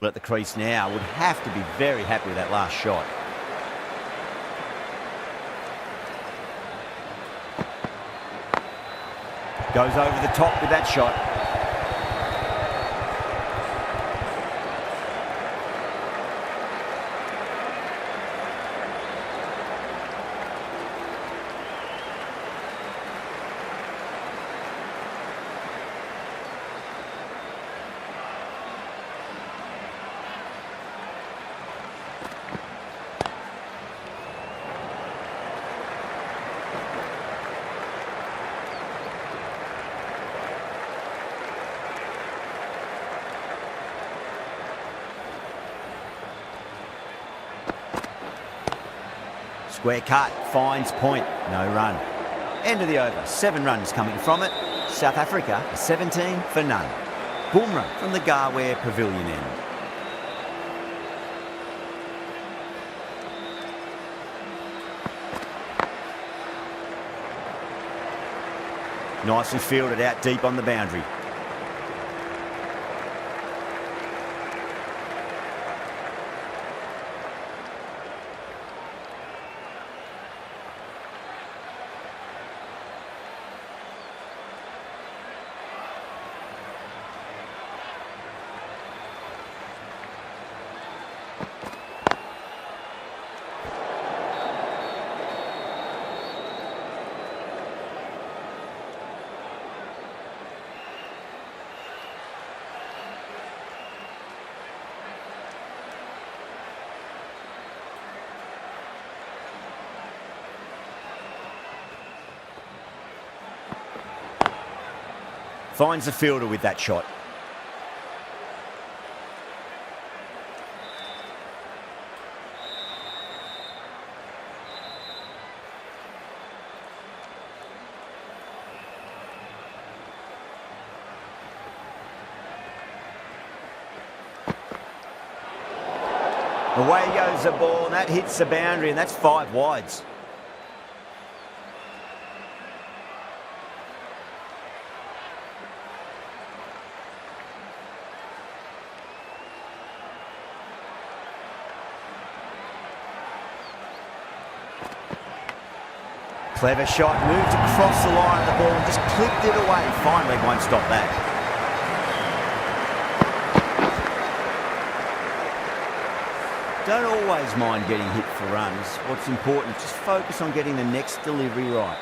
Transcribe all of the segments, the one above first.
At the crease now, would have to be very happy with that last shot. Goes over the top with that shot. Square cut, finds point, no run. End of the over, 7 runs coming from it. South Africa, 17 for none. Boomerang from the Garware Pavilion end. Nicely fielded out deep on the boundary. Finds the fielder with that shot. Away goes the ball, and that hits the boundary, and that's 5 wides. Clever shot, moved across the line of the ball and just clipped it away. Fine leg won't stop that. Don't always mind getting hit for runs. What's important is just focus on getting the next delivery right.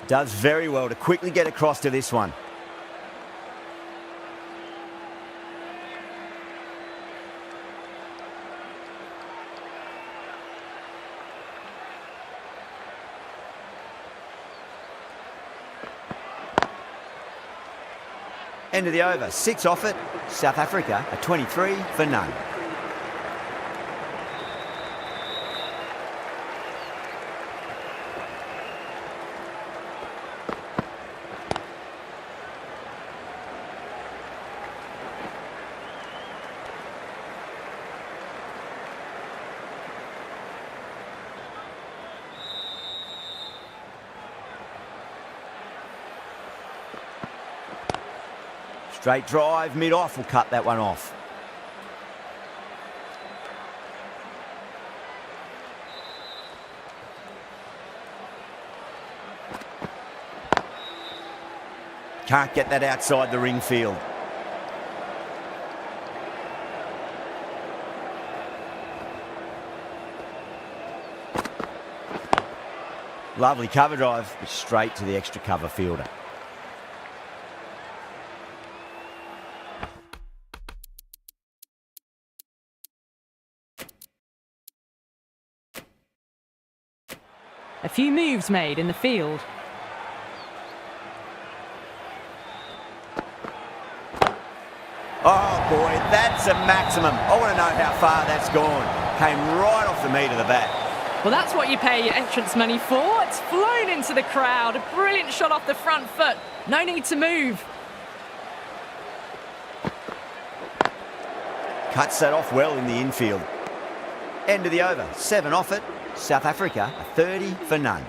Does very well to quickly get across to this one. End of the over, 6 off it. South Africa are 23 for none. Straight drive, mid-off will cut that one off. Can't get that outside the ring field. Lovely cover drive, but straight to the extra cover fielder. A few moves made in the field. Oh boy, that's a maximum. I want to know how far that's gone. Came right off the meat of the bat. Well, that's what you pay your entrance money for. It's flown into the crowd. A brilliant shot off the front foot. No need to move. Cuts that off well in the infield. End of the over, 7 off it. South Africa are 30 for none.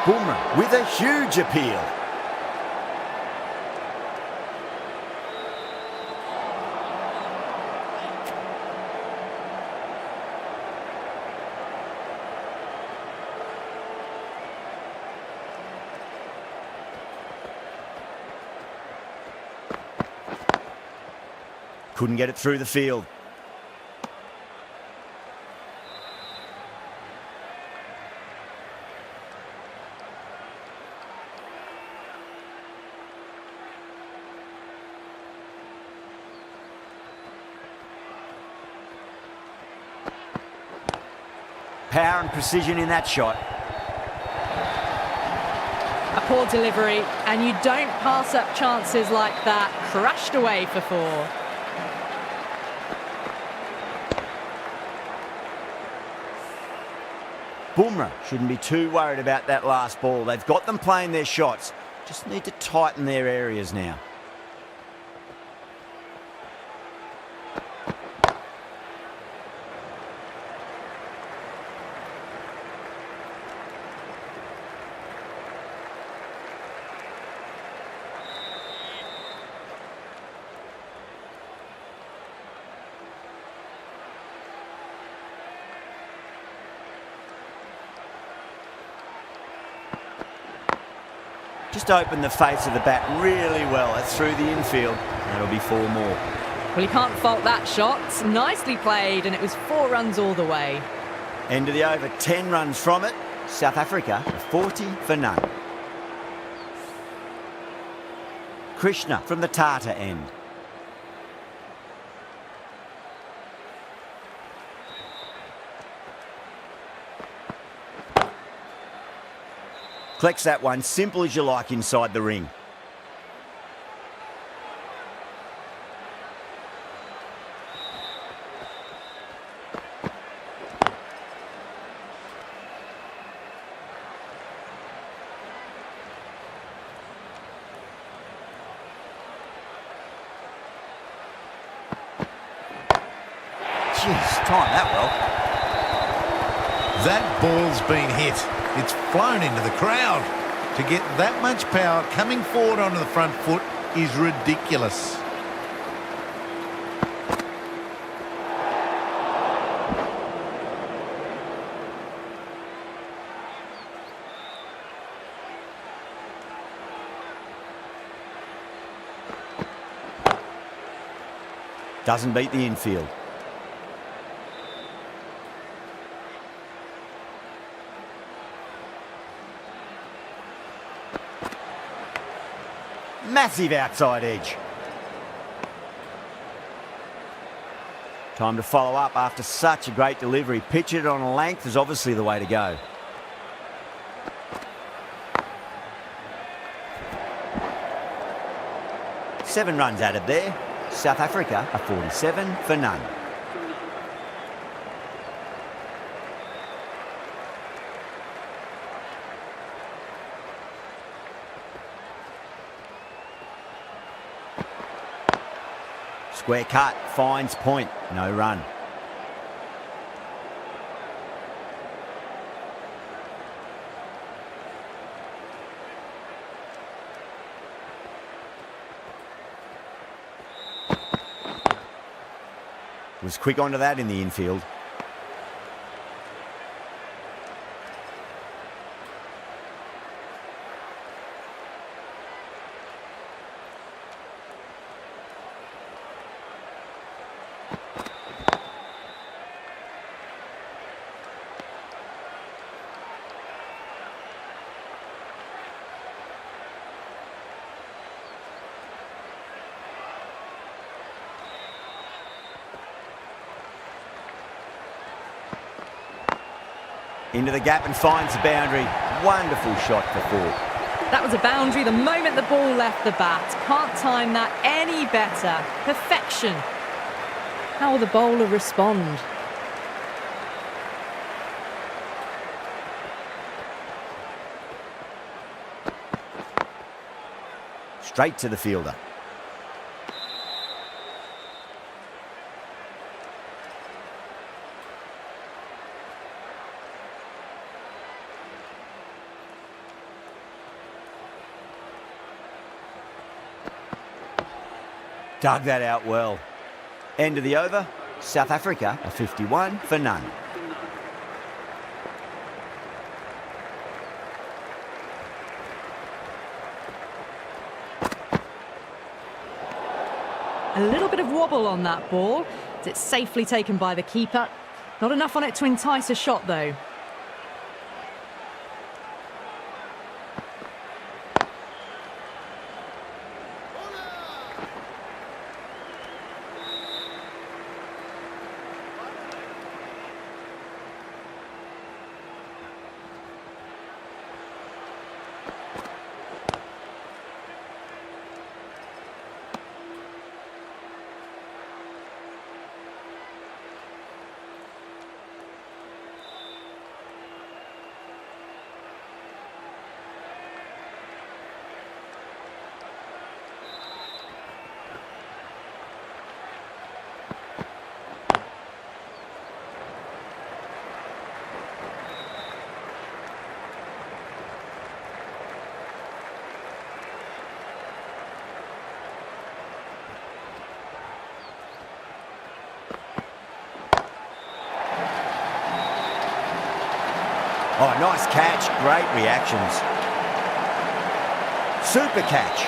Bumrah with a huge appeal. Couldn't get it through the field. Power and precision in that shot. A poor delivery, and you don't pass up chances like that. Crashed away for 4. Bumrah shouldn't be too worried about that last ball. They've got them playing their shots. Just need to tighten their areas now. Just opened the face of the bat really well. That's through the infield. That'll be 4 more. Well, you can't fault that shot. Nicely played, and it was 4 runs all the way. End of the over, 10 runs from it. South Africa, 40 for none. Krishna from the Tata end. Collects that one, simple as you like inside the ring. Jeez, timed that well. That ball's been hit. It's flown into the crowd. To get that much power coming forward onto the front foot is ridiculous. Doesn't beat the infield. Massive outside edge. Time to follow up after such a great delivery. Pitch it on a length is obviously the way to go. Seven runs added there. South Africa are 47 for none. Square cut, finds point, no run. Was quick onto that in the infield. Into the gap and finds the boundary. Wonderful shot for 4. That was a boundary the moment the ball left the bat. Can't time that any better. Perfection. How will the bowler respond? Straight to the fielder. Dug that out well. End of the over, South Africa are 51 for none. A little bit of wobble on that ball. It's safely taken by the keeper. Not enough on it to entice a shot, though. Oh, nice catch. Great reactions. Super catch.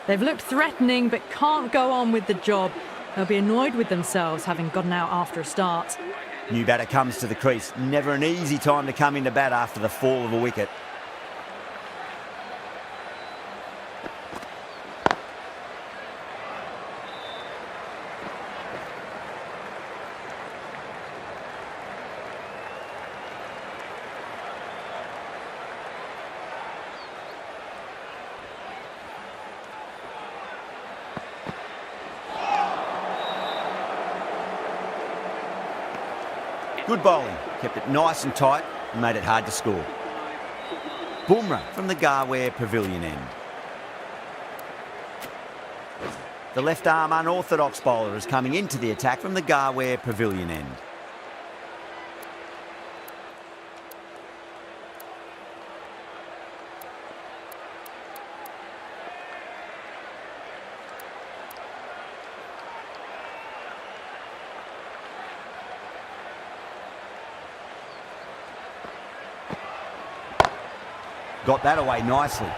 They've looked threatening but can't go on with the job. They'll be annoyed with themselves having gotten out after a start. New batter comes to the crease. Never an easy time to come into bat after the fall of a wicket. Good bowling, kept it nice and tight and made it hard to score. Bumrah from the Garware Pavilion end. The left arm unorthodox bowler is coming into the attack from the Garware Pavilion end. Got that away nicely.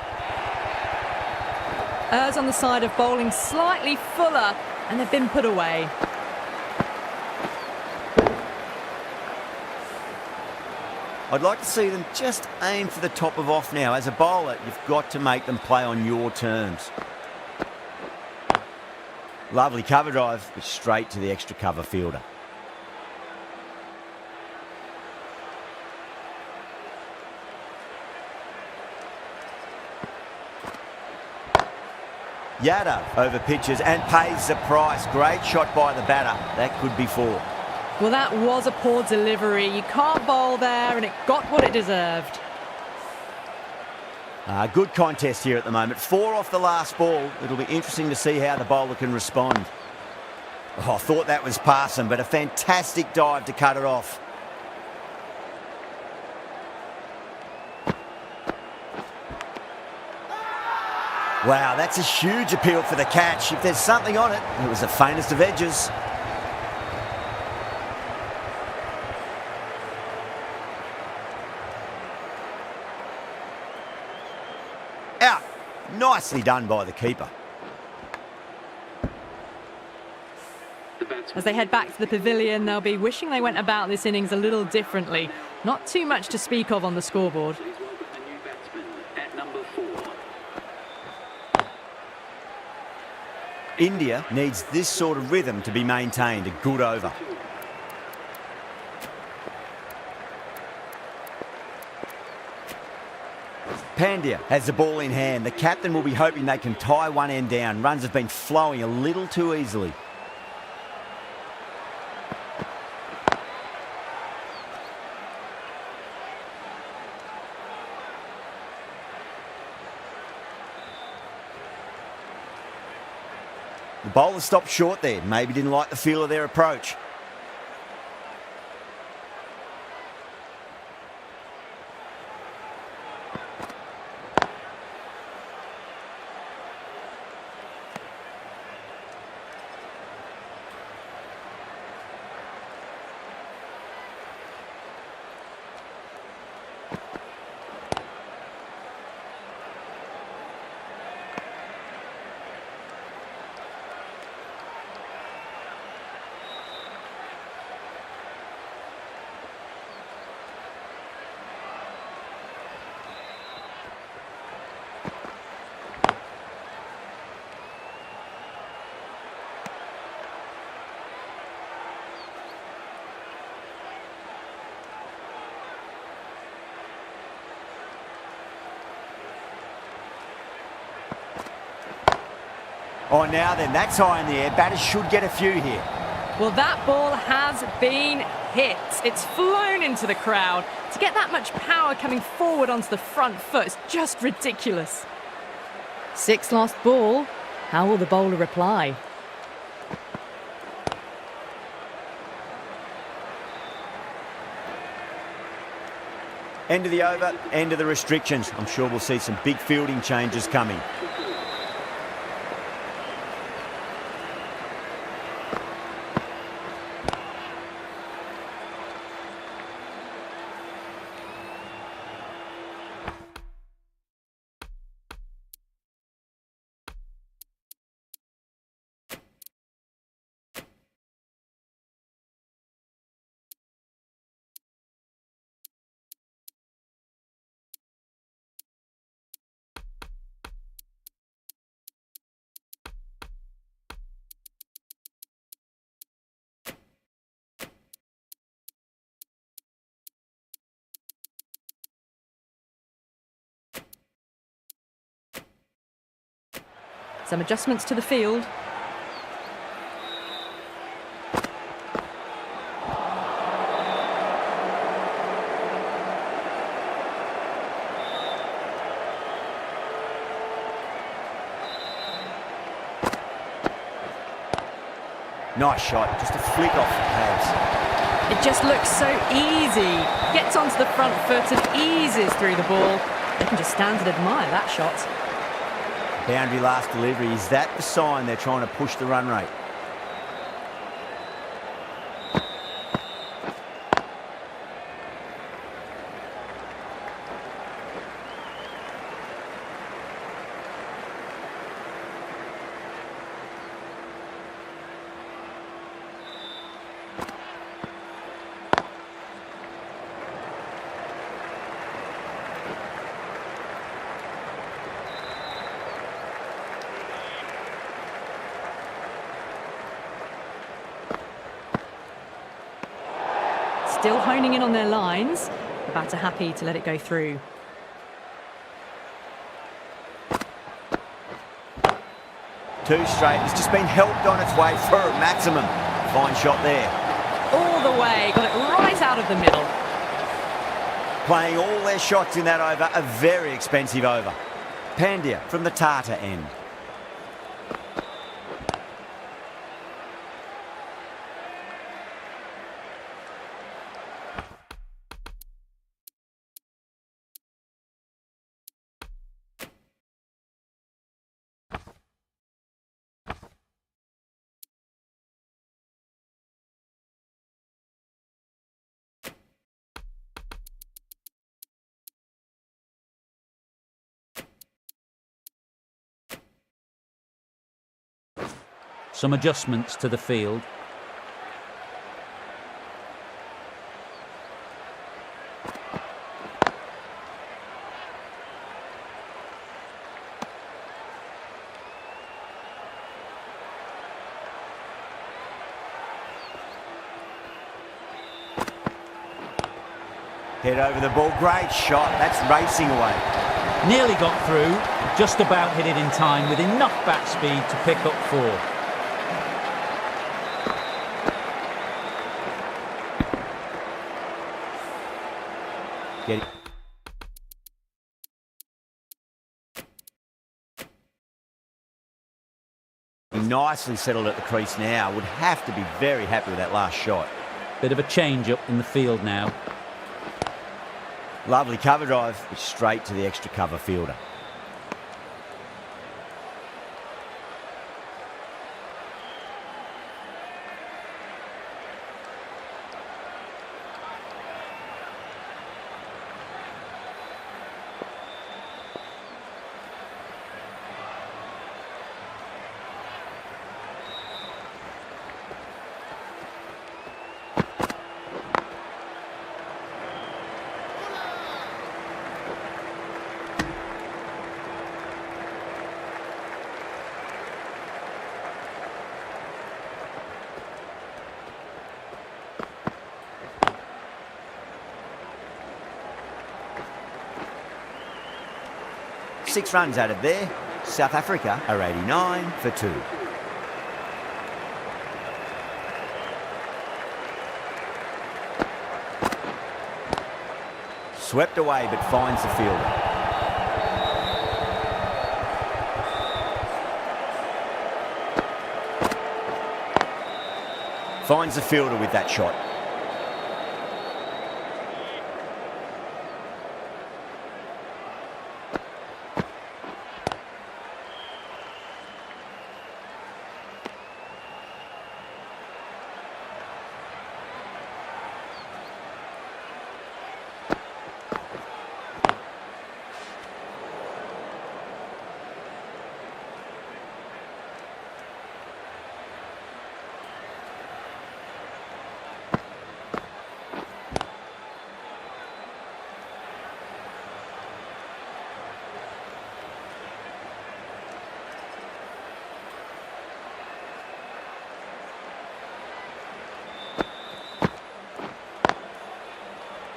Errs on the side of bowling slightly fuller, and they've been put away. I'd like to see them just aim for the top of off now. As a bowler, you've got to make them play on your terms. Lovely cover drive, but straight to the extra cover fielder. Yadav over pitches and pays the price. Great shot by the batter. That could be four. Well, that was a poor delivery. You can't bowl there, and it got what it deserved. Good contest here at the moment. 4 off the last ball. It'll be interesting to see how the bowler can respond. Oh, I thought that was passing, but a fantastic dive to cut it off. Wow, that's a huge appeal for the catch. If there's something on it, it was the faintest of edges. Out. Nicely done by the keeper. As they head back to the pavilion, they'll be wishing they went about this innings a little differently. Not too much to speak of on the scoreboard. India needs this sort of rhythm to be maintained. A good over. Pandya has the ball in hand. The captain will be hoping they can tie one end down. Runs have been flowing a little too easily. The bowler stopped short there. Maybe didn't like the feel of their approach. Oh, now then, that's high in the air. Batters should get a few here. Well, that ball has been hit. It's flown into the crowd. To get that much power coming forward onto the front foot is just ridiculous. 6 lost ball. How will the bowler reply? End of the over, end of the restrictions. I'm sure we'll see some big fielding changes coming. Some adjustments to the field. Nice shot, just a flick off the pads. It just looks so easy. Gets onto the front foot and eases through the ball. You can just stand and admire that shot. Boundary last delivery. Is that the sign they're trying to push the run rate? Still honing in on their lines. The batter happy to let it go through. Two straight. It's just been helped on its way for a maximum. Fine shot there. All the way. Got it right out of the middle. Playing all their shots in that over. A very expensive over. Pandya from the Tata end. Some adjustments to the field. Head over the ball. Great shot. That's racing away. Nearly got through, just about hit it in time with enough bat speed to pick up 4. nicely settled at the crease now. Would have to be very happy with that last shot. Bit of a change up in the field now. Lovely cover drive, straight to the extra cover fielder. Six runs added there. South Africa are 89 for 2. Swept away but finds the fielder. Finds the fielder with that shot.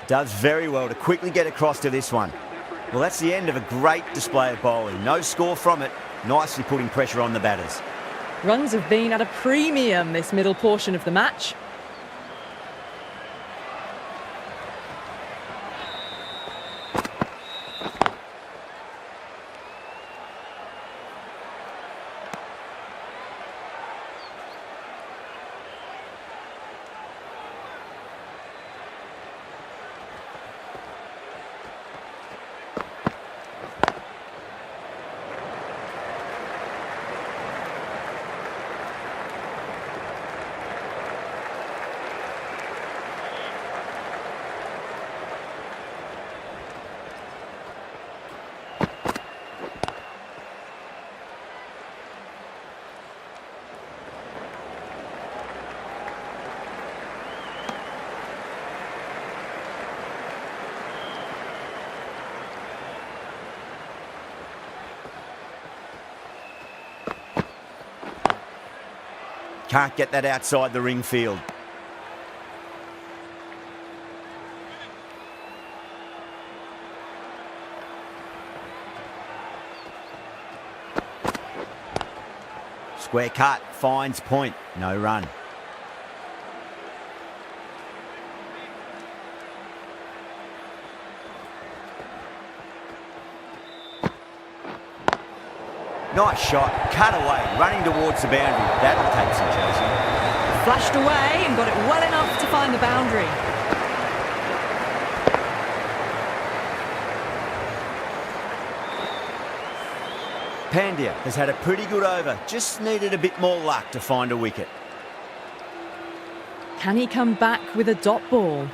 Does very well to quickly get across to this one. Well, that's the end of a great display of bowling. No score from it. Nicely putting pressure on the batters. Runs have been at a premium this middle portion of the match. Can't get that outside the ring field. Square cut, finds point, no run. Nice shot, cut away, running towards the boundary. That'll take some chasing. Flashed away and got it well enough to find the boundary. Pandya has had a pretty good over, just needed a bit more luck to find a wicket. Can he come back with a dot ball?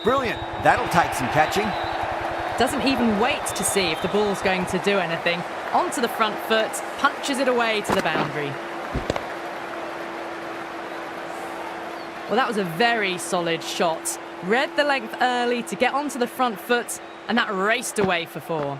Brilliant, that'll take some catching. Doesn't even wait to see if the ball's going to do anything. Onto the front foot, punches it away to the boundary. Well, that was a very solid shot. Read the length early to get onto the front foot, and that raced away for 4.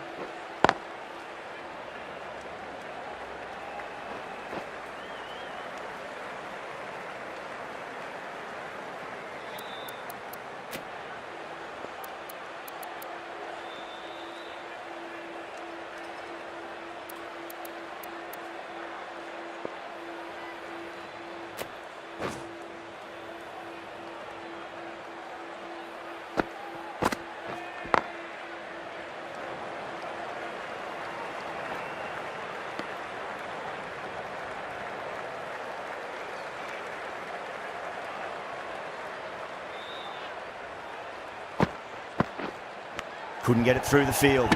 Couldn't get it through the field.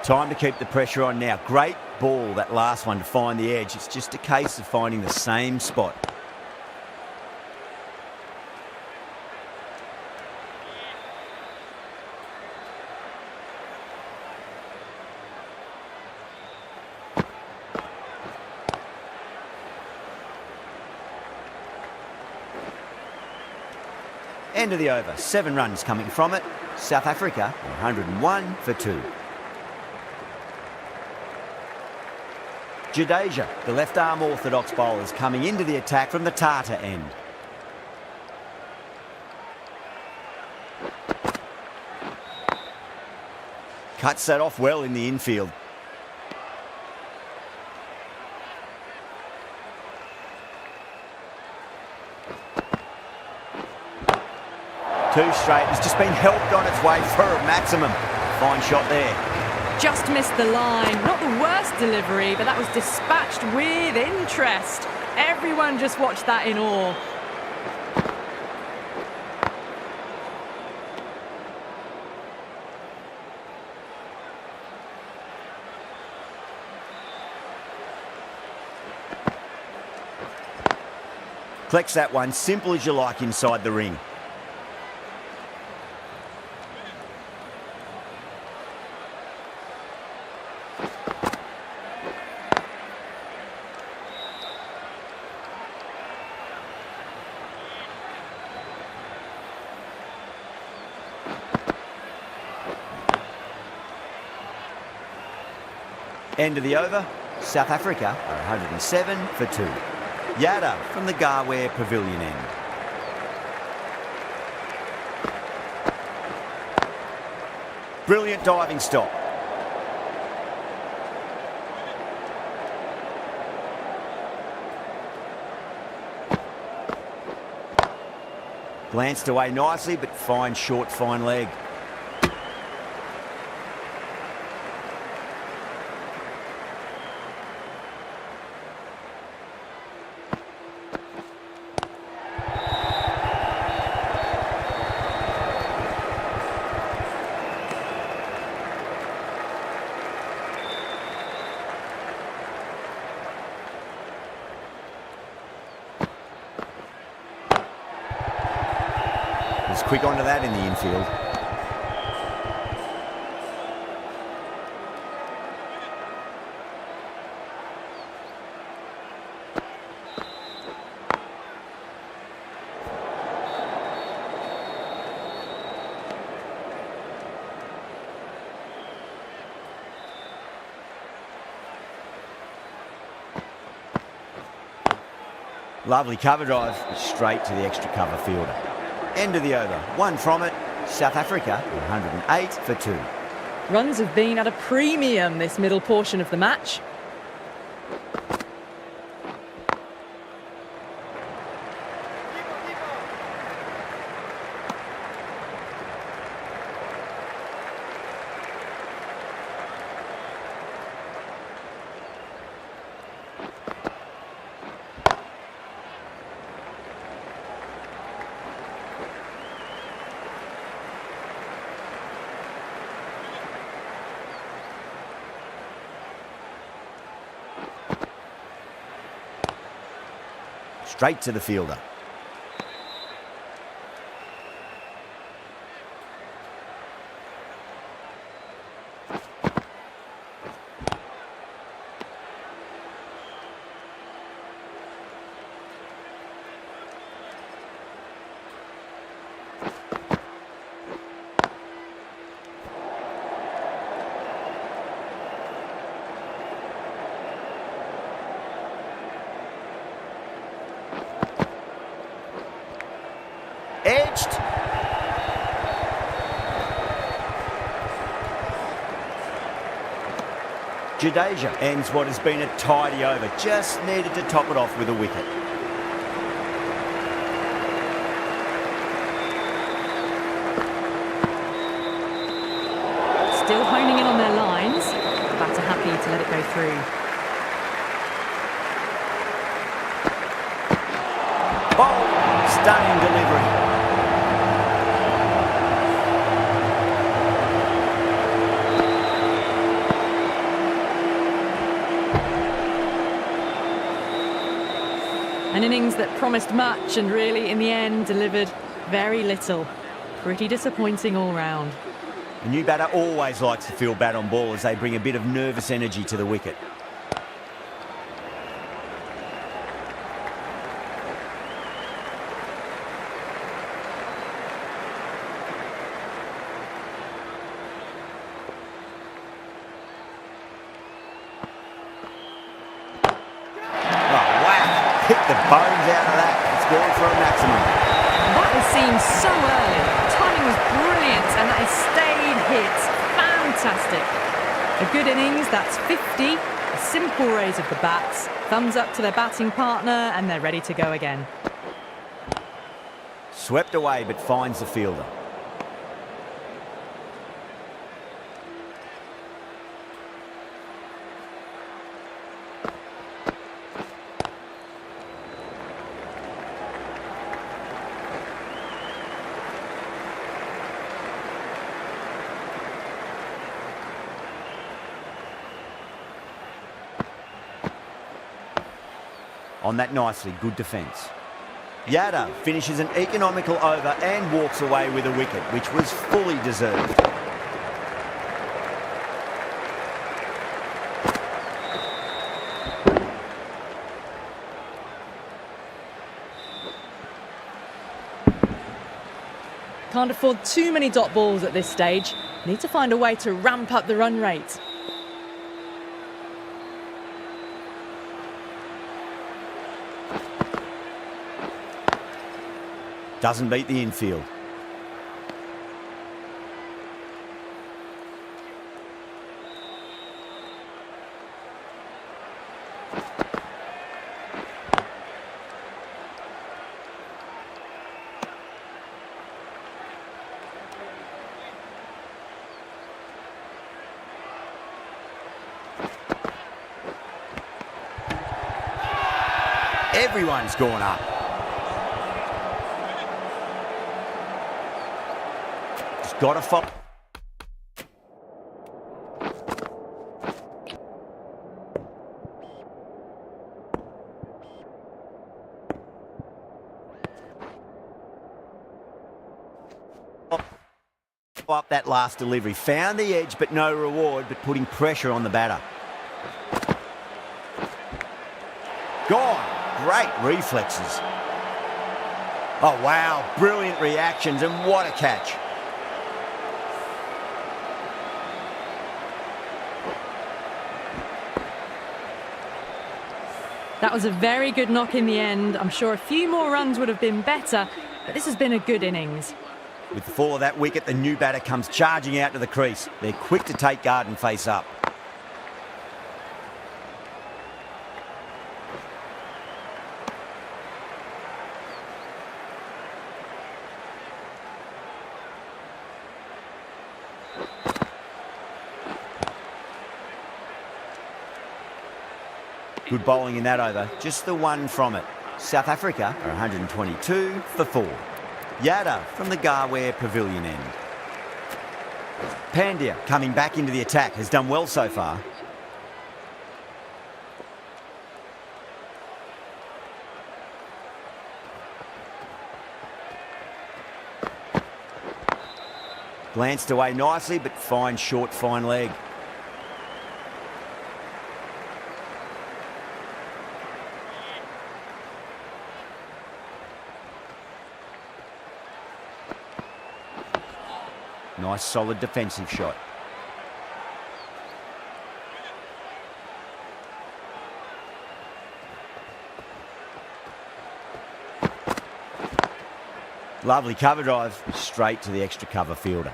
Time to keep the pressure on now. Great ball, that last one, to find the edge. It's just a case of finding the same spot. End of the over. 7 runs coming from it. South Africa 101 for 2. Jadeja, the left-arm orthodox bowler, is coming into the attack from the Tata end. Cuts that off well in the infield. Too straight. It's just been helped on its way for a maximum. Fine shot there. Just missed the line. Not the worst delivery, but that was dispatched with interest. Everyone just watched that in awe. Collects that one, simple as you like, inside the ring. End of the over. South Africa are 107 for 2. Yada from the Garware Pavilion end. Brilliant diving stop. Glanced away nicely, but fine short, fine leg. Was quick onto that in the infield. Lovely cover drive, straight to the extra cover fielder. End of the over. 1 from it. South Africa 108 for 2. Runs have been at a premium this middle portion of the match. Straight to the fielder. Edged. Jadeja ends what has been a tidy over. Just needed to top it off with a wicket. Still honing in on their lines. The batter happy to let it go through. Oh, stunning delivery. An innings that promised much and really, in the end, delivered very little. Pretty disappointing all round. The new batter always likes to feel bat on ball as they bring a bit of nervous energy to the wicket. Hit the bones out of that and scored for a maximum. That was seen so early. Timing was brilliant and that is stayed hits. Fantastic. A good innings, that's 50. A simple raise of the bats. Thumbs up to their batting partner and they're ready to go again. Swept away but finds the fielder. On that nicely, good defence. Yadav finishes an economical over and walks away with a wicket, which was fully deserved. Can't afford too many dot balls at this stage. Need to find a way to ramp up the run rate. Doesn't beat the infield. Everyone's gone up. Just got to follow. Up that last delivery. Found the edge, but no reward, but putting pressure on the batter. Gone. Great reflexes. Oh, wow. Brilliant reactions, and what a catch. That was a very good knock in the end. I'm sure a few more runs would have been better, but this has been a good innings. With the fall of that wicket, the new batter comes charging out to the crease. They're quick to take guard and face up. Good bowling in that over, just the one from it. South Africa are 122 for 4. Yadav from the Garware Pavilion end. Pandya coming back into the attack, has done well so far. Glanced away nicely, but fine short, fine leg. Nice solid defensive shot. Lovely cover drive, straight to the extra cover fielder.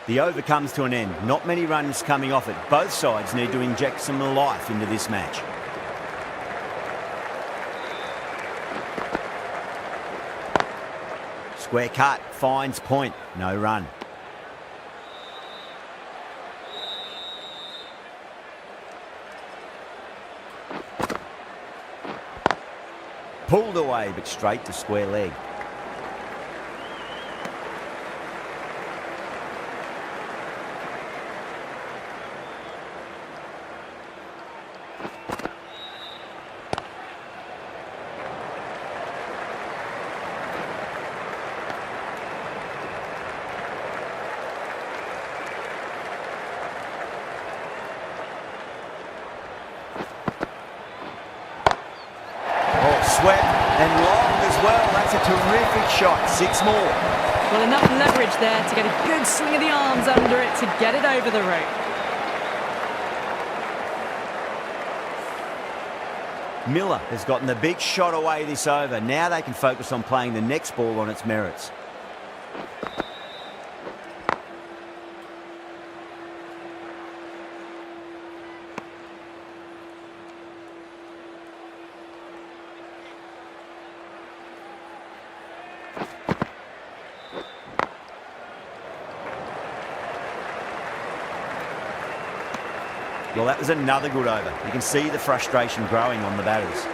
The over comes to an end. Not many runs coming off it. Both sides need to inject some life into this match. Square cut, finds point, no run. Pulled away, but straight to square leg. Swept and long as well. That's a terrific shot. 6 more. Well, enough leverage there to get a good swing of the arms under it to get it over the rope. Miller has gotten the big shot away this over. Now they can focus on playing the next ball on its merits. Well, that was another good over. You can see the frustration growing on the batters.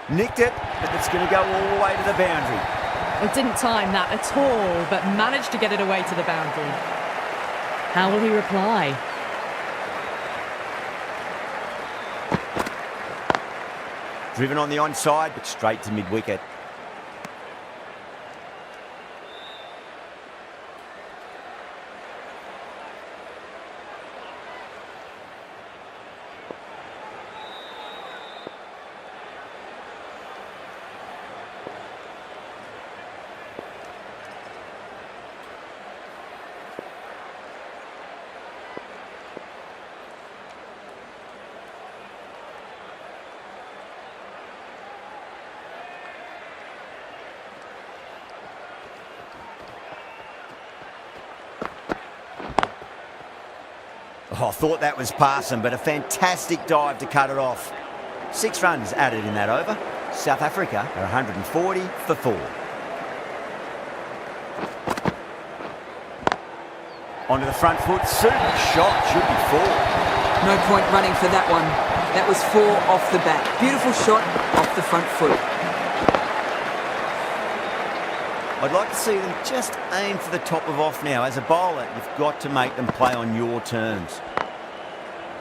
Nicked it, but it's going to go all the way to the boundary. It didn't time that at all, but managed to get it away to the boundary. How will he reply? Driven on the onside, but straight to mid-wicket. Oh, I thought that was passing, but a fantastic dive to cut it off. 6 runs added in that over. South Africa are 140 for 4. Onto the front foot, super shot, should be 4. No point running for that one. That was 4 off the bat. Beautiful shot off the front foot. I'd like to see them just aim for the top of off now. As a bowler, you've got to make them play on your terms.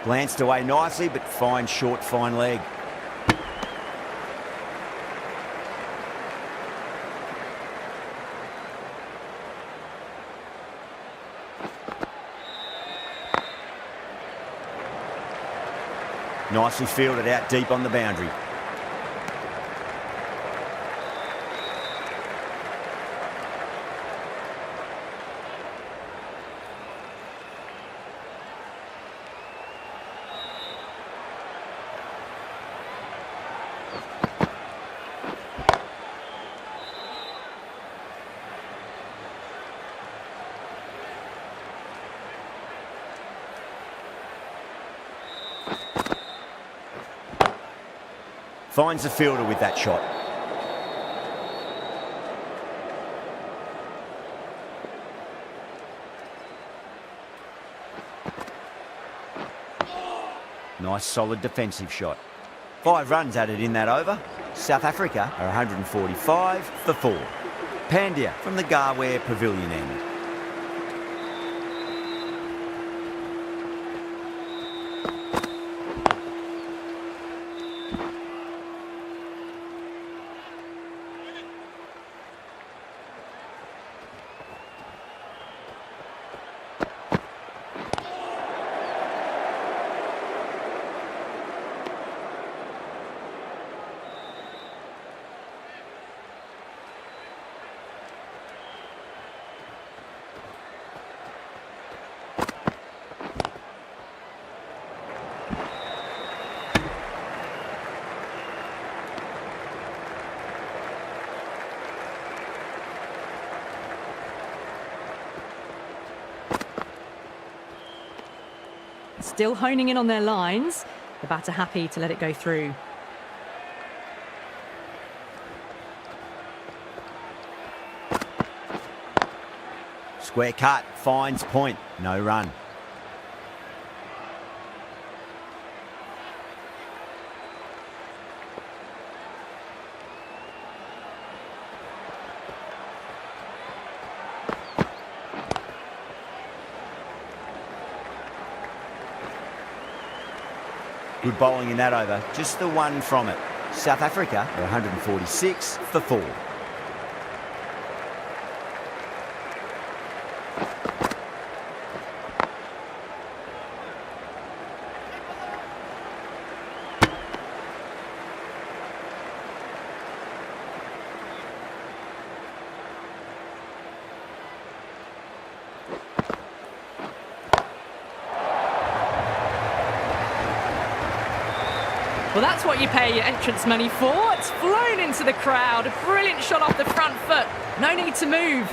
Glanced away nicely, but fine short, fine leg. Nicely fielded out deep on the boundary. Finds the fielder with that shot. Nice solid defensive shot. 5 runs added in that over. South Africa are 145 for 4. Pandya from the Garware Pavilion end. Still honing in on their lines. The batter happy to let it go through. Square cut, finds point, no run. Good bowling in that over, just the one from it. South Africa are 146 for 4. Well, that's what you pay your entrance money for. It's flown into the crowd. A brilliant shot off the front foot. No need to move.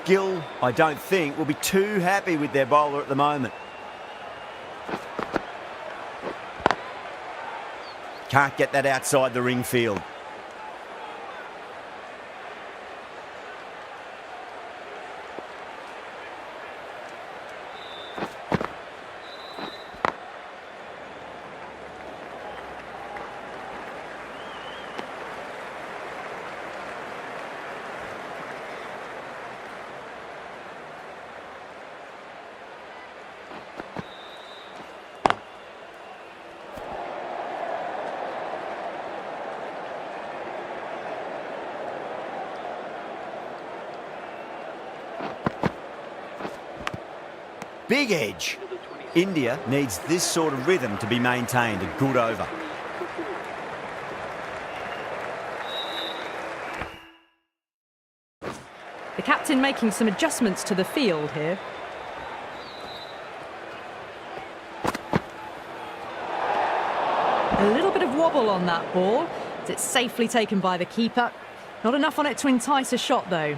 Gill, I don't think, will be too happy with their bowler at the moment. Can't get that outside the ring field. Big edge. India needs this sort of rhythm to be maintained. A good over. The captain making some adjustments to the field here. A little bit of wobble on that ball. It's safely taken by the keeper. Not enough on it to entice a shot though.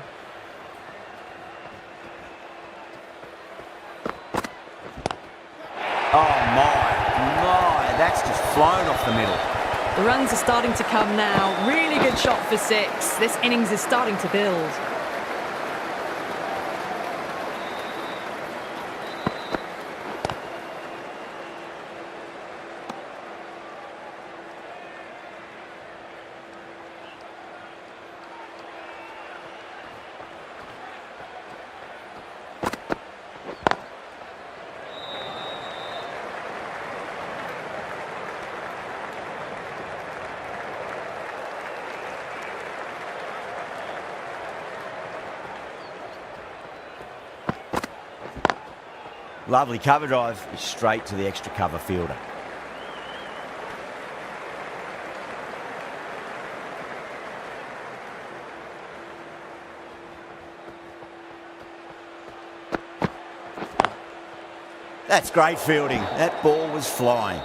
Oh my, that's just flown off the middle. The runs are starting to come now. Really good shot for 6. This innings is starting to build. Lovely cover drive, straight to the extra cover fielder. That's great fielding. That ball was flying.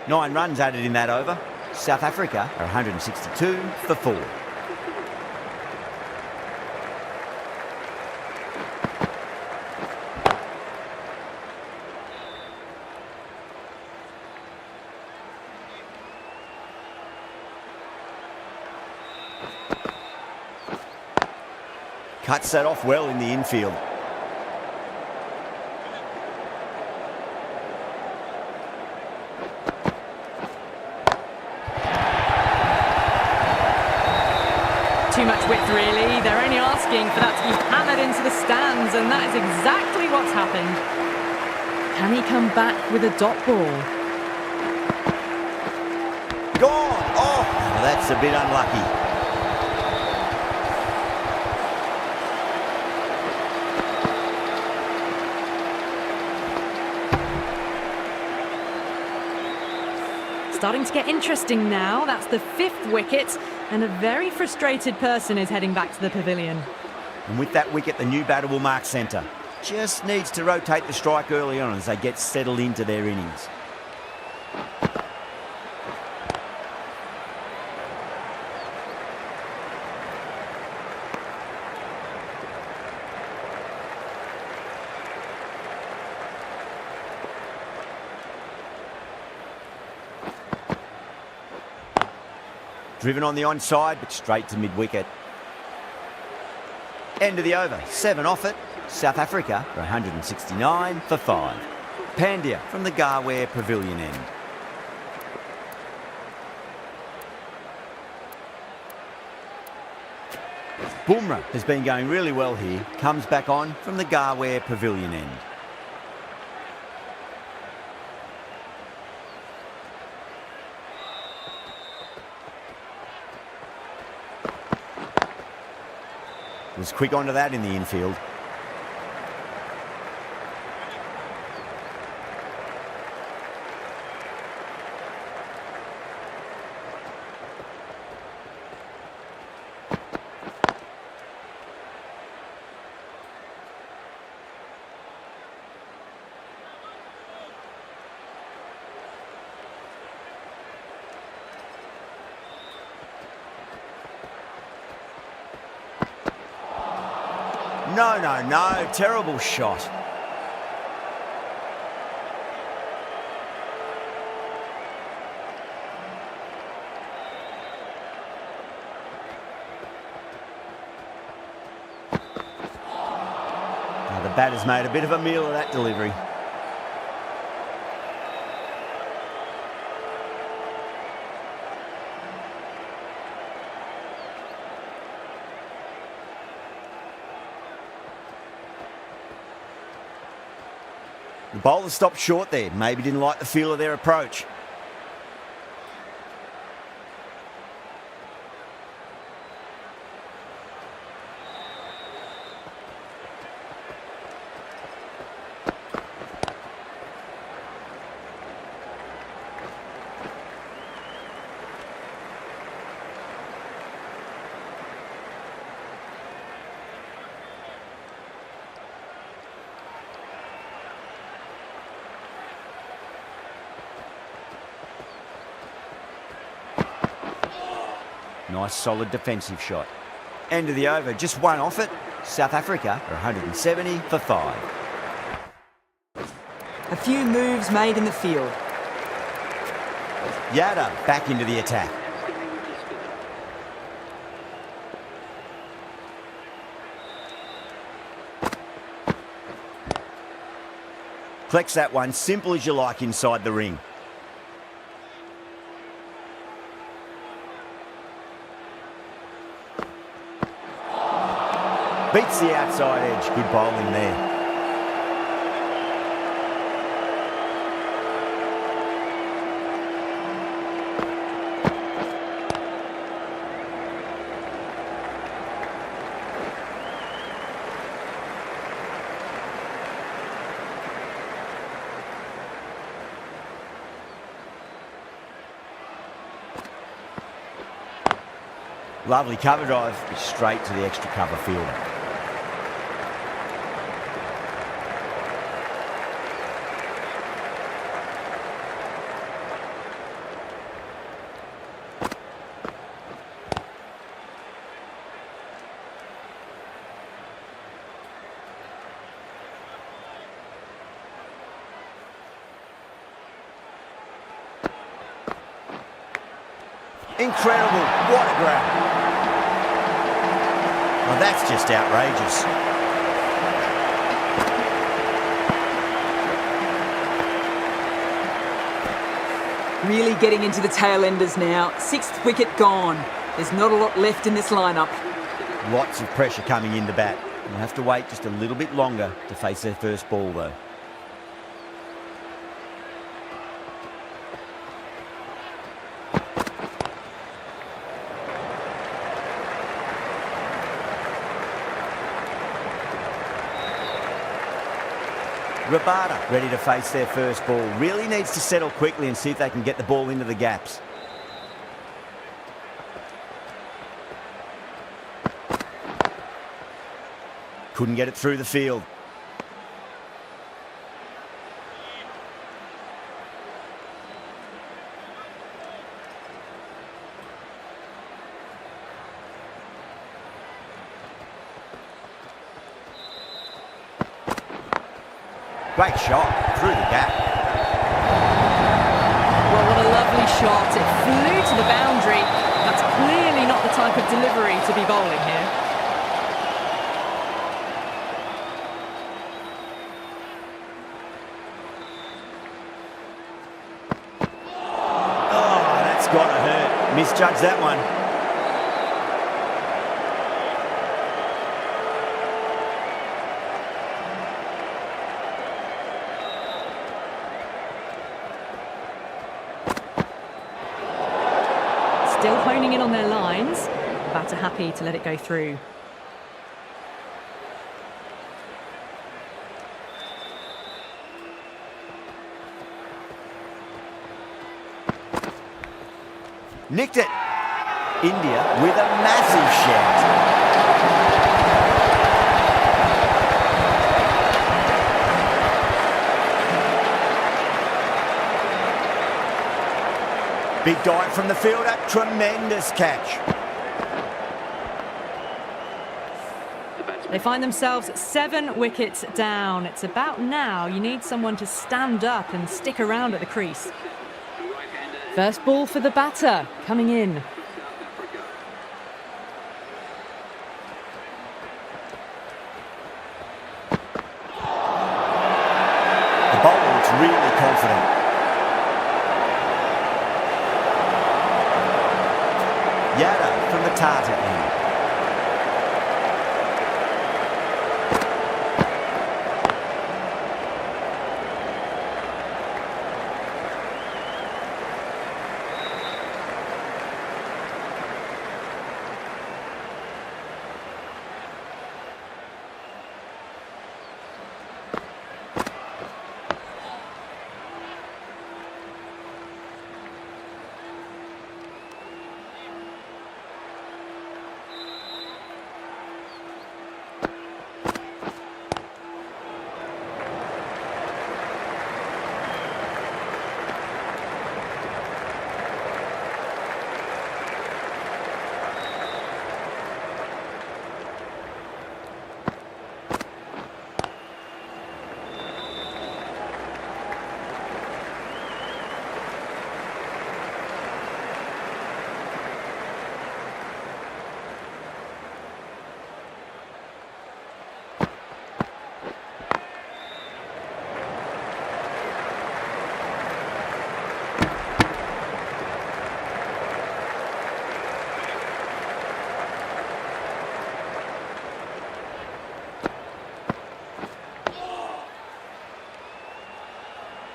Nine runs added in that over. South Africa are 162 for 4. Cuts that off well in the infield. Too much width, really. They're only asking for that to be hammered into the stands, and that is exactly what's happened. Can he come back with a dot ball? Gone! Oh, that's a bit unlucky. Starting to get interesting now. That's the 5th wicket, and a very frustrated person is heading back to the pavilion. And with that wicket, the new batter will mark centre. Just needs to rotate the strike early on as they get settled into their innings. Driven on the onside, but straight to mid-wicket. End of the over, 7 off it. South Africa for 169 for 5. Pandya from the Garware Pavilion end. Bumrah has been going really well here. Comes back on from the Garware Pavilion end. Was quick onto that in the infield. No, terrible shot. Now the batter's made a bit of a meal of that delivery. The bowler stopped short there. Maybe didn't like the feel of their approach. Nice solid defensive shot. End of the over, just 1 off it. South Africa are 170 for 5. A few moves made in the field. Yada back into the attack. Collects that one, simple as you like inside the ring. Beats the outside edge. Good bowling there. Lovely cover drive, straight to the extra cover field. Incredible, what a grab. Well, that's just outrageous. Really getting into the tail enders now. 6th wicket gone. There's not a lot left in this lineup. Lots of pressure coming in the bat. We'll have to wait just a little bit longer to face their first ball, though. Rabada ready to face their first ball. Really needs to settle quickly and see if they can get the ball into the gaps. Couldn't get it through the field. Great shot through the gap. Well, what a lovely shot. It flew to the boundary. That's clearly not the type of delivery to be bowling here. Oh, that's got to hurt. Misjudged that one. Still honing in on their lines. Batter happy to let it go through. Nicked it. India with a massive shout. Big dive from the fielder, tremendous catch. They find themselves 7 wickets down. It's about now you need someone to stand up and stick around at the crease. First ball for the batter, coming in. The bowler looks really confident. Yada from the Tata end.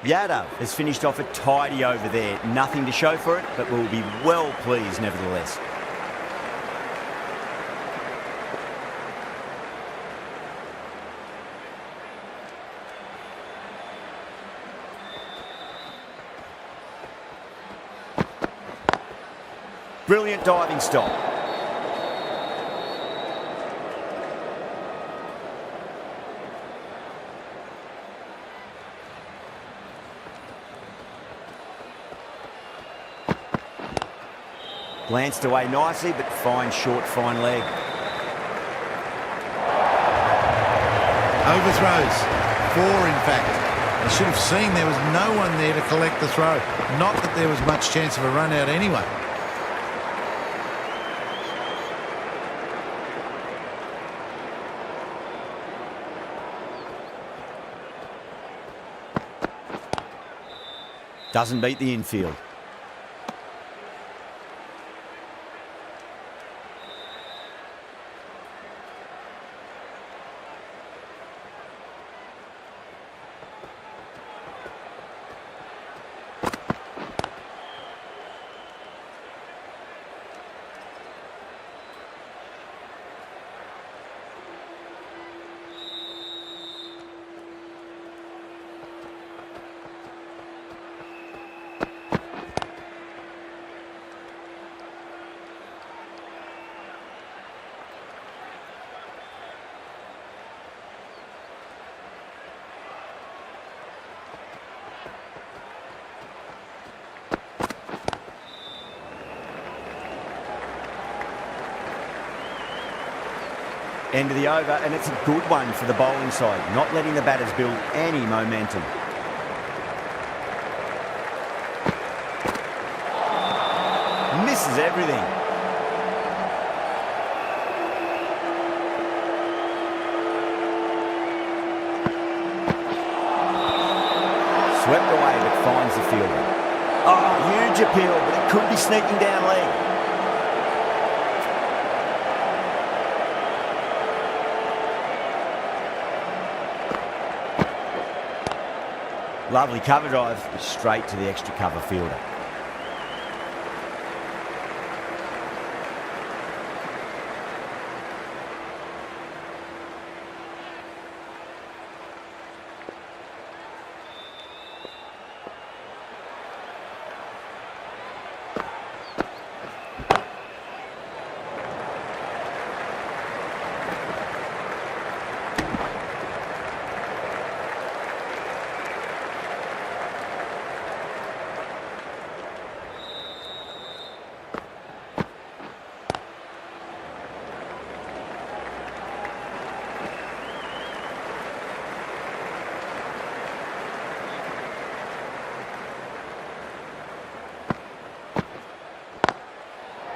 Yadav has finished off a tidy over there. Nothing to show for it, but we'll be well pleased nevertheless. Brilliant diving stop. Glanced away nicely, but fine short, fine leg. Overthrows. 4, in fact. They should have seen there was no one there to collect the throw. Not that there was much chance of a run out anyway. Doesn't beat the infield. End of the over, and it's a good one for the bowling side, not letting the batters build any momentum. Misses everything. Swept away, but finds the fielder. Oh, huge appeal, but it could be sneaking down leg. Lovely cover drive, straight to the extra cover fielder.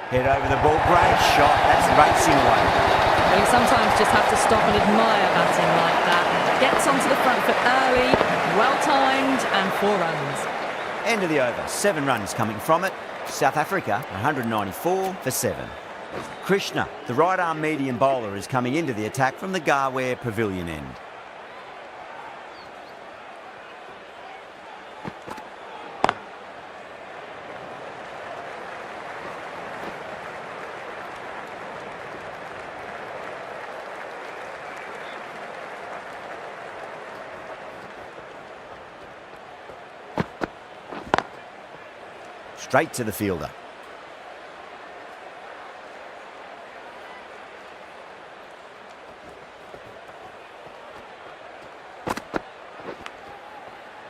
Head over the ball, great shot, that's racing away. Well, you sometimes just have to stop and admire batting like that. Gets onto the front foot early, well-timed, and 4 runs. End of the over, 7 runs coming from it. South Africa, 194 for 7. Krishna, the right-arm medium bowler, is coming into the attack from the Garware Pavilion end. Straight to the fielder.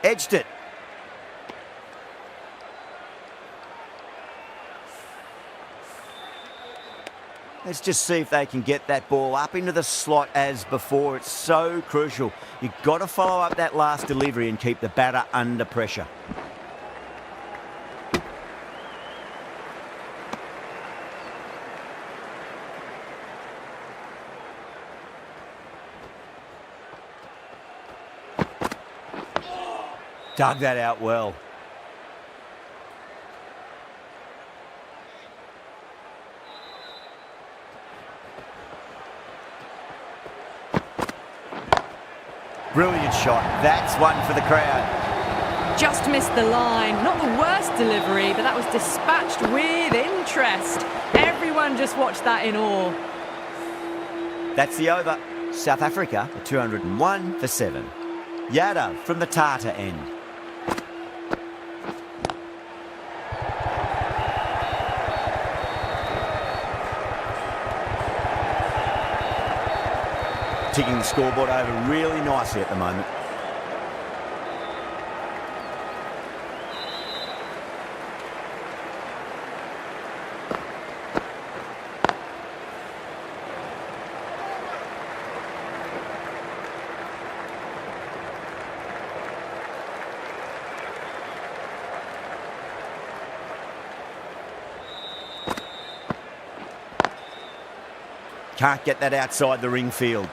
Edged it. Let's just see if they can get that ball up into the slot as before. It's so crucial. You've got to follow up that last delivery and keep the batter under pressure. Dug that out well. Brilliant shot. That's one for the crowd. Just missed the line. Not the worst delivery, but that was dispatched with interest. Everyone just watched that in awe. That's the over. South Africa, 201 for 7. Yadav from the Tata end. Ticking the scoreboard over really nicely at the moment. Can't get that outside the ring field.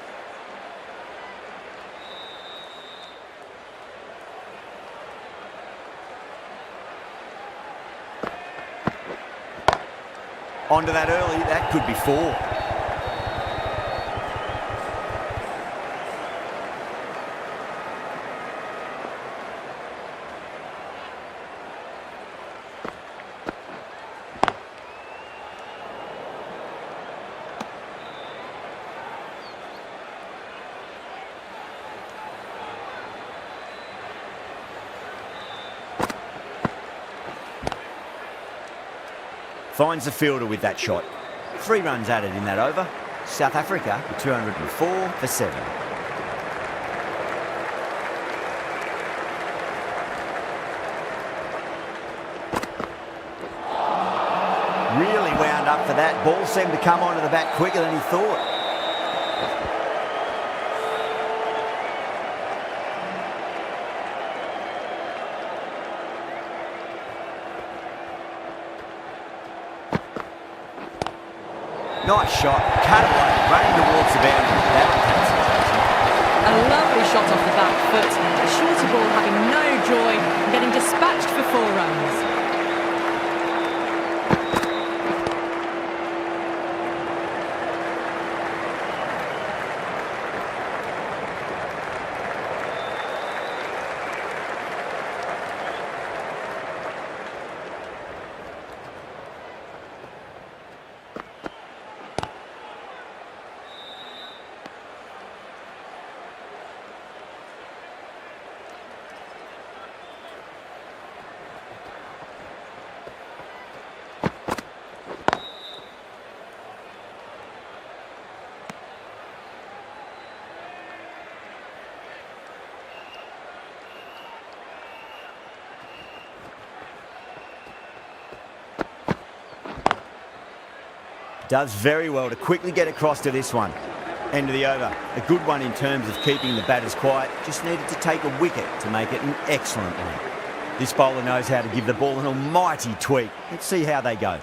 Onto that early, that could be 4. Finds the fielder with that shot. 3 runs added in that over. South Africa 204 for 7. Really wound up for that. Ball seemed to come onto the bat quicker than he thought. Nice shot, cut away, running towards the boundary. That takes it. A lovely shot off the back foot. A shorter ball having no joy and getting dispatched for 4 runs. Does very well to quickly get across to this one. End of the over. A good one in terms of keeping the batters quiet. Just needed to take a wicket to make it an excellent one. This bowler knows how to give the ball an almighty tweak. Let's see how they go.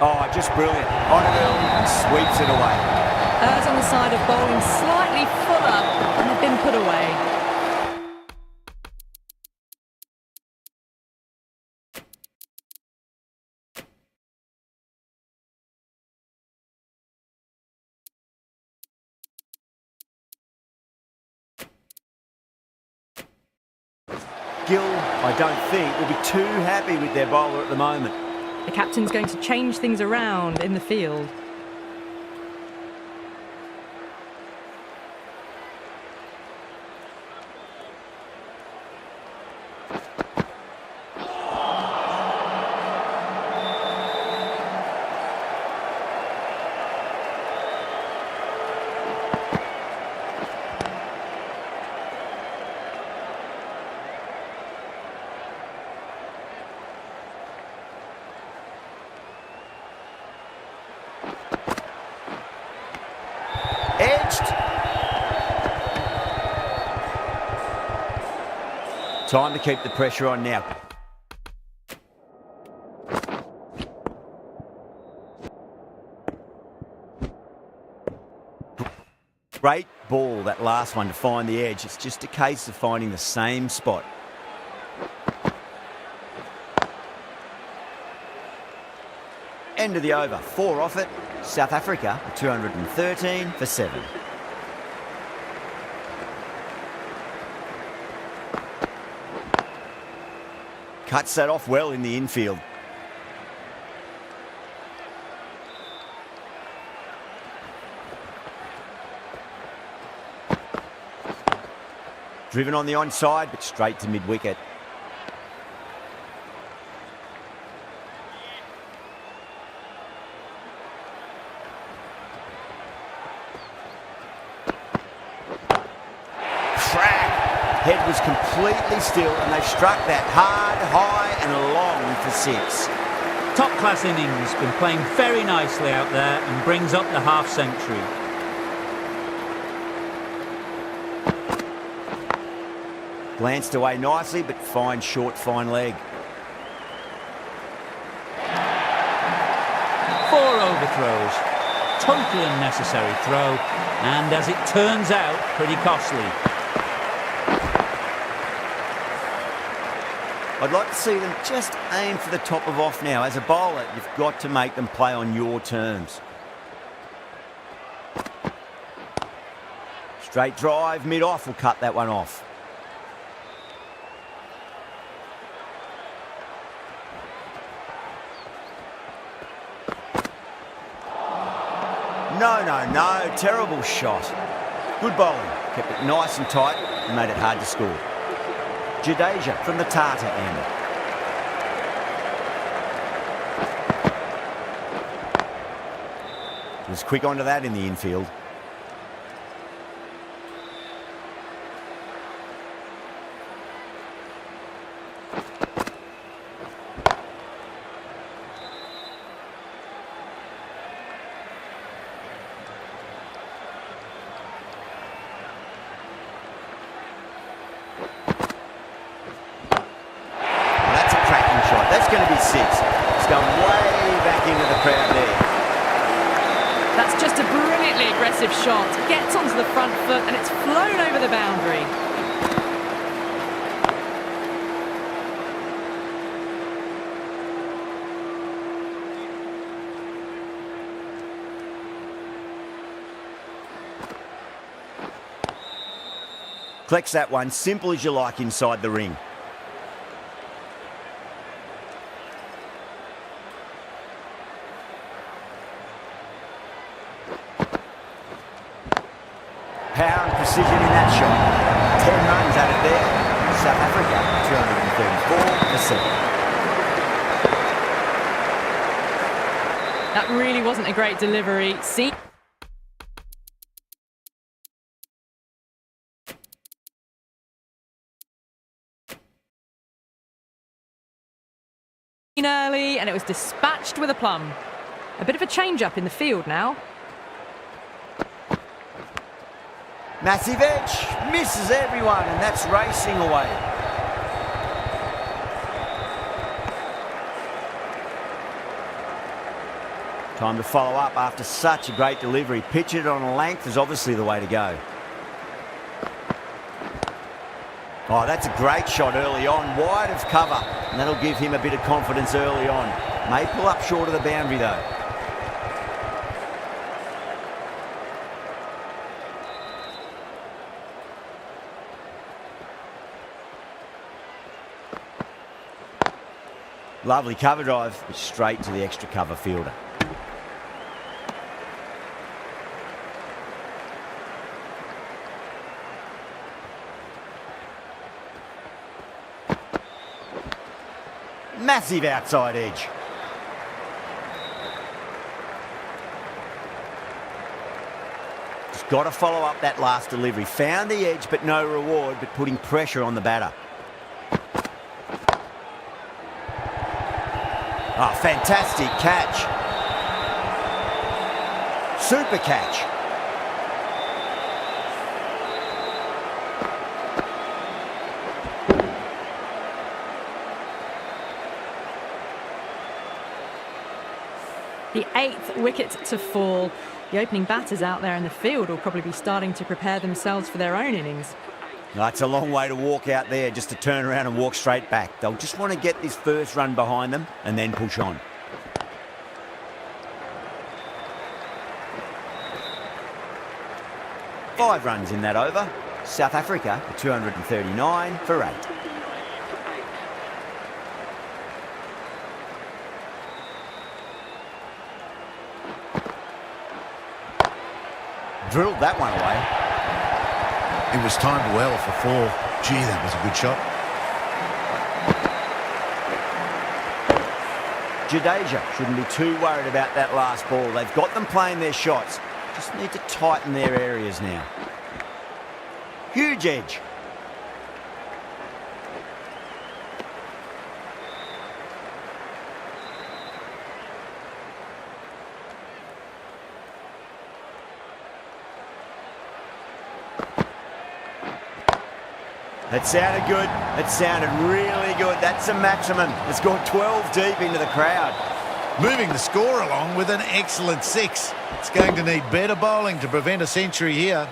Oh, just brilliant. On it early and sweeps it away. Errs on the side of bowling slightly fuller and have been put away. Gill, I don't think, will be too happy with their bowler at the moment. The captain's going to change things around in the field. Edged. Time to keep the pressure on now. Great ball, that last one, to find the edge. It's just a case of finding the same spot. End of the over. 4 off it. South Africa 213 for 7. Cuts that off well in the infield. Driven on the onside, but straight to mid-wicket. Head was completely still and they struck that hard, high and long for 6. Top-class innings, been playing very nicely out there and brings up the half-century. Glanced away nicely, but fine short, fine leg. 4 overthrows. Totally unnecessary throw, and as it turns out, pretty costly. I'd like to see them just aim for the top of off now. As a bowler, you've got to make them play on your terms. Straight drive, mid-off will cut that one off. No, terrible shot. Good bowling, kept it nice and tight and made it hard to score. Jadeja from the Tata end. He was quick onto that in the infield. That's going to be 6. It's gone way back into the crowd there. That's just a brilliantly aggressive shot. Gets onto the front foot and it's flown over the boundary. Collects that one, simple as you like inside the ring. Power and precision in that shot. 10 runs at it there. South Africa, 234 for 7. That really wasn't a great delivery. Early, and it was dispatched with a plum. A bit of a change-up in the field now. Massive edge, misses everyone, and that's racing away. Time to follow up after such a great delivery. Pitch it on a length is obviously the way to go. Oh, that's a great shot early on, wide of cover, and that'll give him a bit of confidence early on. May pull up short of the boundary though. Lovely cover drive, straight to the extra cover fielder. Massive outside edge. Just got to follow up that last delivery. Found the edge, but no reward, but putting pressure on the batter. Oh, fantastic catch. Super catch. The 8th wicket to fall. The opening batters out there in the field will probably be starting to prepare themselves for their own innings. That's a long way to walk out there just to turn around and walk straight back. They'll just want to get this first run behind them and then push on. Five runs in that over. South Africa, 239 for 8. Drilled that one away. It was timed well for 4. Gee, that was a good shot. Jadeja shouldn't be too worried about that last ball. They've got them playing their shots. Just need to tighten their areas now. Huge edge. That sounded good. That sounded really good. That's a maximum. It's gone 12 deep into the crowd. Moving the score along with an excellent 6. It's going to need better bowling to prevent a century here.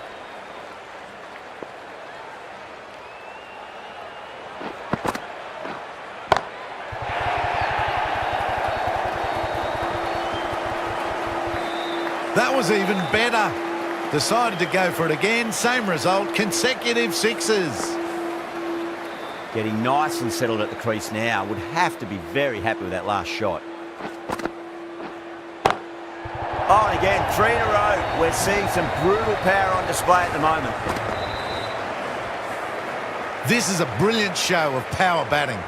That was even better. Decided to go for it again. Same result, consecutive sixes. Getting nice and settled at the crease now. Would have to be very happy with that last shot. Oh, and again, 3 in a row. We're seeing some brutal power on display at the moment. This is a brilliant show of power batting.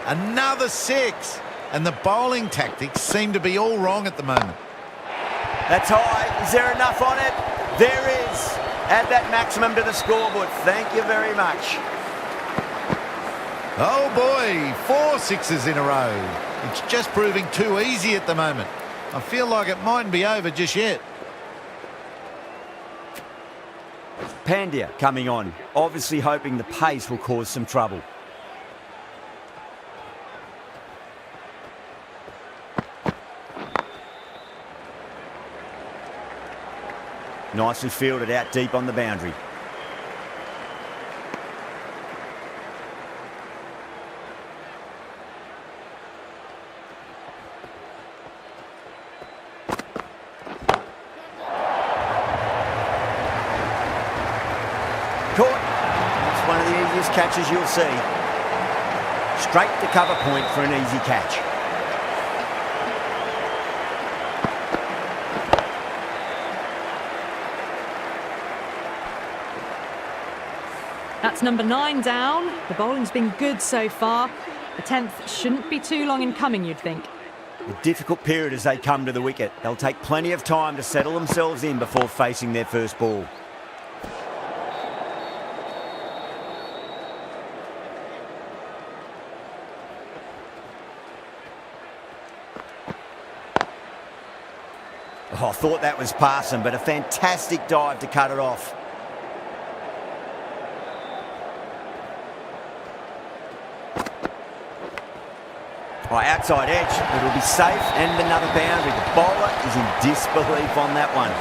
Another 6. And the bowling tactics seem to be all wrong at the moment. That's high. Is there enough on it? There is. Add that maximum to the scoreboard. Thank you very much. Oh boy, 4 sixes in a row. It's just proving too easy at the moment. I feel like it mightn't be over just yet. Pandya coming on, obviously hoping the pace will cause some trouble. Nicely fielded out deep on the boundary. Caught. It's one of the easiest catches you'll see. Straight to cover point for an easy catch. That's number 9 down. The bowling's been good so far. The 10th shouldn't be too long in coming, you'd think. A difficult period as they come to the wicket. They'll take plenty of time to settle themselves in before facing their first ball. Oh, I thought that was passing, but a fantastic dive to cut it off. Oh, outside edge, it'll be safe and another boundary. The bowler is in disbelief on that one.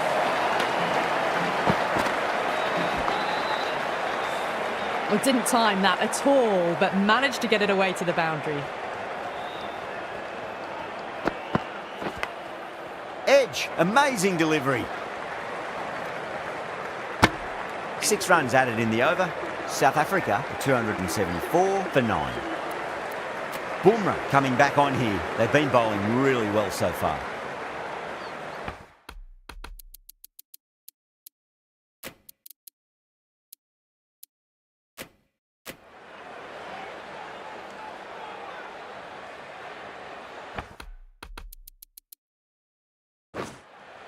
Well, didn't time that at all, but managed to get it away to the boundary. Edge, amazing delivery. 6 runs added in the over. South Africa, 274 for 9. Bumrah coming back on here. They've been bowling really well so far.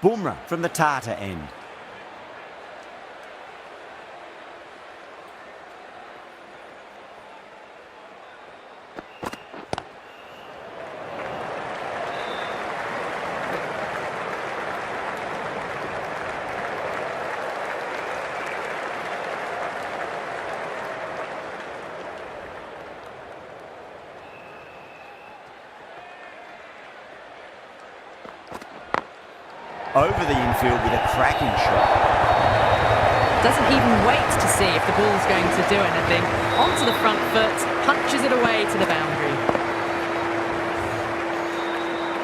Bumrah from the Tata end. Over the infield with a cracking shot. Doesn't even wait to see if the ball's going to do anything. Onto the front foot, punches it away to the boundary.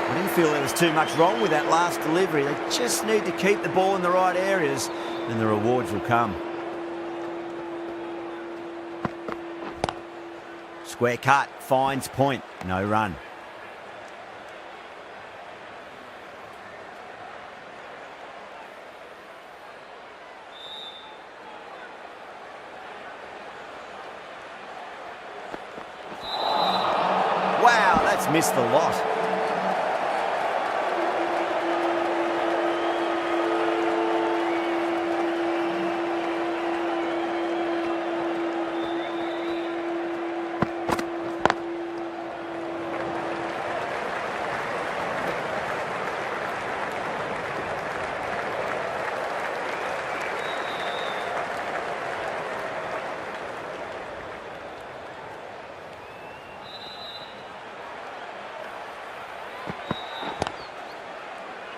I didn't feel there was too much wrong with that last delivery. They just need to keep the ball in the right areas and the rewards will come. Square cut, finds point, no run. Wow, that's missed the lot.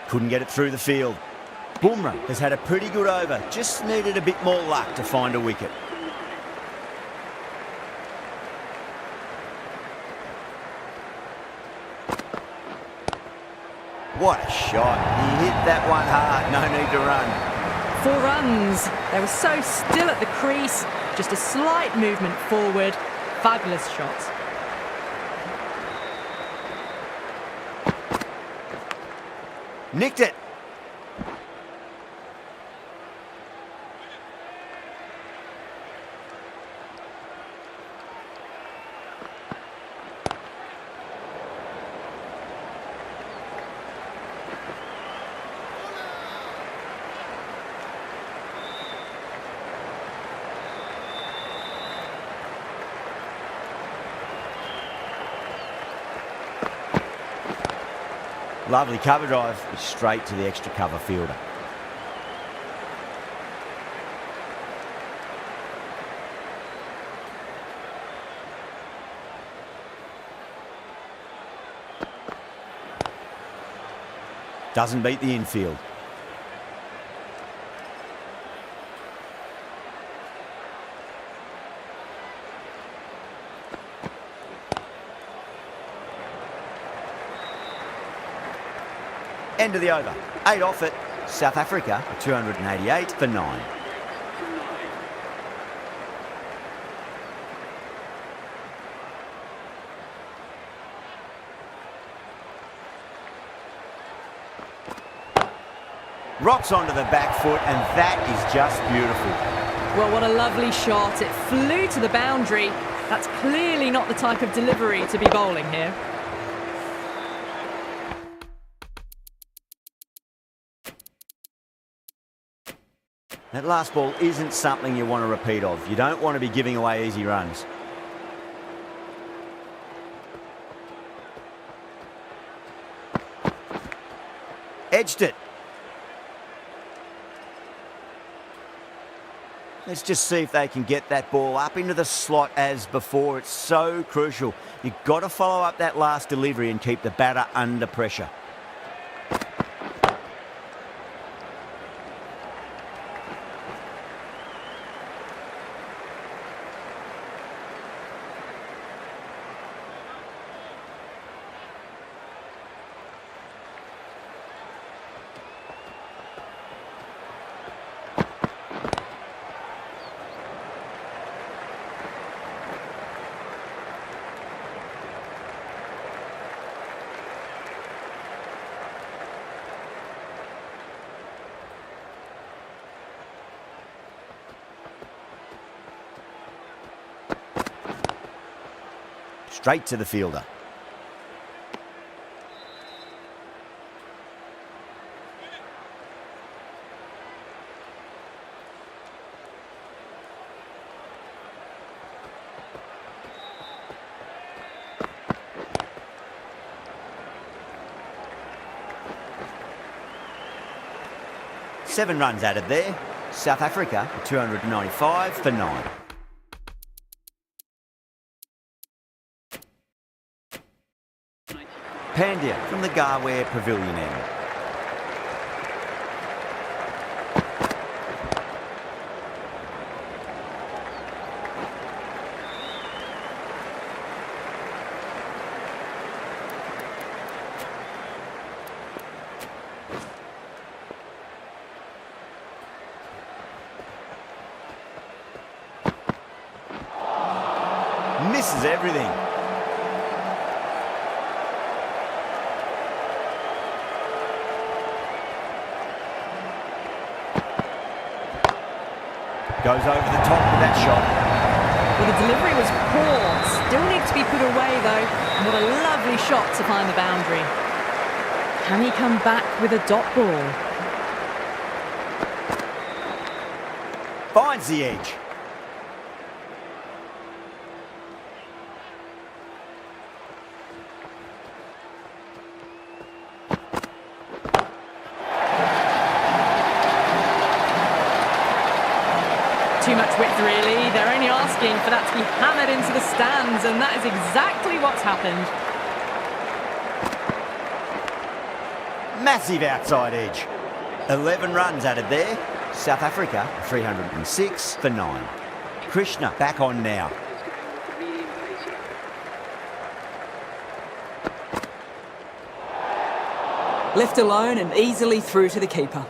Couldn't get it through the field. Bumrah has had a pretty good over, just needed a bit more luck to find a wicket. What a shot. He hit that one hard. No need to run. 4 runs. They were so still at the crease. Just a slight movement forward. Fabulous shots. Nicked it. Lovely cover drive, straight to the extra cover fielder. Doesn't beat the infield. End of the over. 8 off it. South Africa, 288 for 9. Rocks onto the back foot, and that is just beautiful. Well, what a lovely shot. It flew to the boundary. That's clearly not the type of delivery to be bowling here. That last ball isn't something you want to repeat of. You don't want to be giving away easy runs. Edged it. Let's just see if they can get that ball up into the slot as before. It's so crucial. You've got to follow up that last delivery and keep the batter under pressure. Straight to the fielder. Seven runs added there. South Africa, 295 for 9. Pandya from the Garware Pavilion end. Misses everything. Goes over the top with that shot. Well, the delivery was poor. Still needs to be put away, though. And what a lovely shot to find the boundary. Can he come back with a dot ball? Finds the edge. Too much width, really. They're only asking for that to be hammered into the stands, and that is exactly what's happened. Massive outside edge. 11 runs added there. South Africa, 306 for 9. Krishna back on now. Left alone and easily through to the keeper.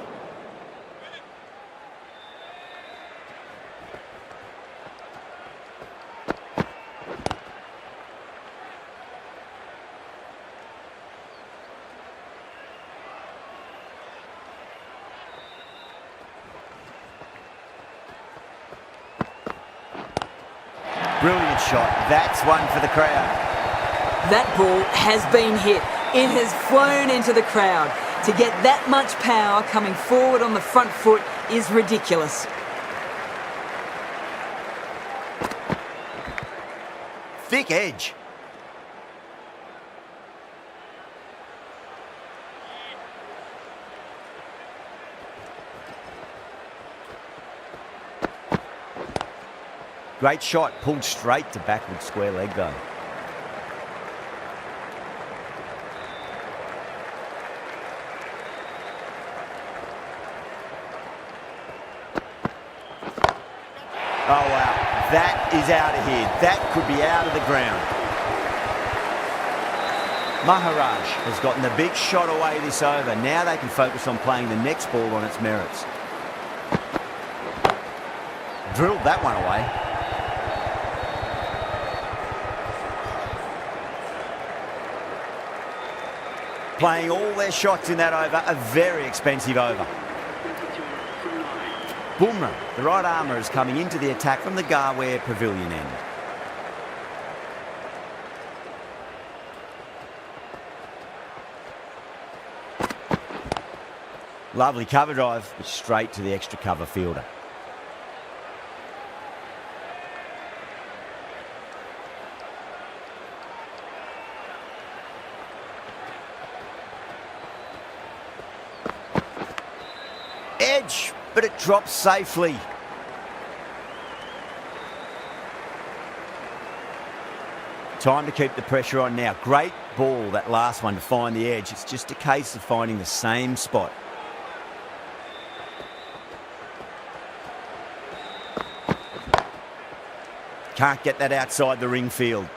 Brilliant shot. That's one for the crowd. That ball has been hit. It has flown into the crowd. To get that much power coming forward on the front foot is ridiculous. Thick edge. Great shot, pulled straight to backward square leg though. Oh wow, that is out of here. That could be out of the ground. Maharaj has gotten the big shot away this over. Now they can focus on playing the next ball on its merits. Drilled that one away. Playing all their shots in that over, a very expensive over. Bumrah, the right armour, is coming into the attack from the Garware Pavilion end. Lovely cover drive, but straight to the extra cover fielder. Edge, but it drops safely. Time to keep the pressure on now. Great ball, that last one, to find the edge. It's just a case of finding the same spot. Can't get that outside the ring field.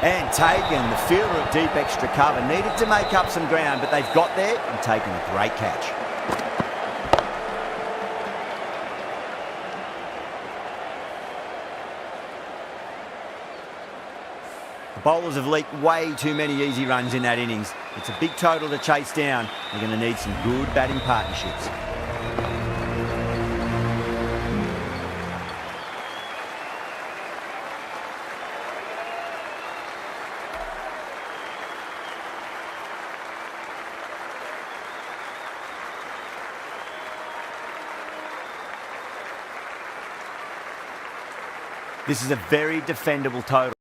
And taken, the fielder of deep extra cover needed to make up some ground, but they've got there and taken a great catch. The bowlers have leaked way too many easy runs in that innings. It's a big total to chase down. They're going to need some good batting partnerships. This is a very defendable total.